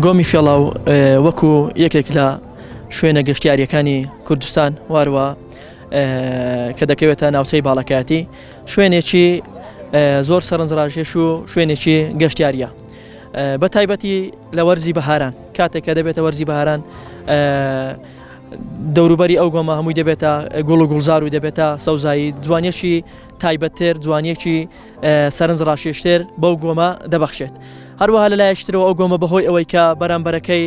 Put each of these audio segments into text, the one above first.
گۆمی فێڵاو وەکو یەکێک لە شوێنە گەشتیاریەکانی کوردستان واروە کە دەکەوێتە ناوچەی باڵەکەتی شوێنێکی زۆر سەرنجڕاکێش و شوێنێکی گەشتیاریە بە تایبەتی لە وەرزی بەهاران کاتێک کە دەبێتە وەرزی بەهاران دەوروبەری ئەو گۆمە هەمووی دەبێتە گوڵ و گوڵزار و دەبێتە سەوزایی جوانیەکی تایبەتتر جوانیەکی سەرنجڕاکێشتر بەو گۆمە دەبەخشێت هەروەها لەلایەشترەوە ئەو گۆمە بەهۆی ئەوەی کە بەرامبەرەکەی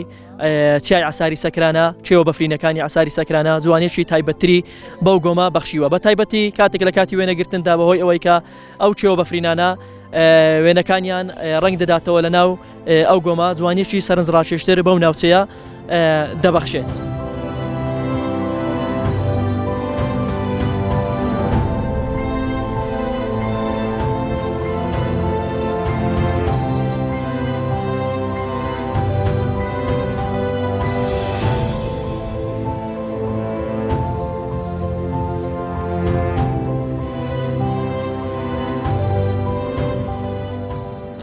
چیای عساری سەکرانە چێوە بەفرینەکانی عساری سەکرانە جوانیەکی تایبەتتری بەو گۆمە بەخشیوە بە تایبەتی کاتێک لە کاتی وێنەگرتندا بەهۆی ئەوەی کە ئەو چێوە بەفرینانە وێنەکانیان ڕنگ دەداتەوە لە ناو ئەو گۆمە جوانیەکی سەرنجڕاکێشتر بەو ناوچەیە دەبەخشێت.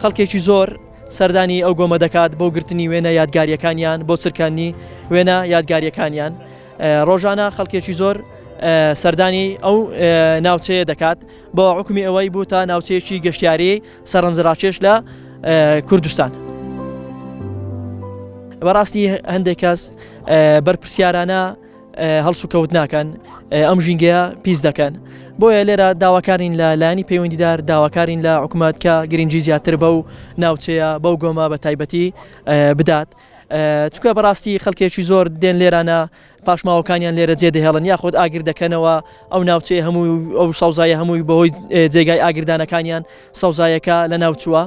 خەڵکێکی زۆر سەردانی ئەو گۆمە دەکات بۆ گرتنی وێنە یادگاریەکانیان بۆ چرکانی وێنە یادگاریەکانیان ڕۆژانە خەڵکێکی زۆر سەردانی ئەو ناوچەیە دەکات بۆ حکمی ئەوەی بوو تا ناوچەیەکی گەشتیاری سەرنجڕاکێش لە کوردستان. بەڕاستی هەندێک کەس بەرپرسیارانە هەڵس و کەوت ناکەن ئەم ژینگەیە پیس دەکەن بۆیە لێرە داواکارین لە لایەنی پەیوەندیدار داواکارین لە حکوومەت کە گرنگی زیاتر بەو ناوچەیە بەو گۆمە بە تایبەتی بدات چونکە بەڕاستی خەڵکێکی زۆر دێن لێرانە پاشماوەکانیان لێرە جێ دەهێڵن یاخود ئاگر دەکەنەوە ئەو ناوچەیە هەمووی ئەو سەوزایە هەمووی بەهۆی جێگای ئاگردانەکانیان سەوزایەکە لە ناوچووە.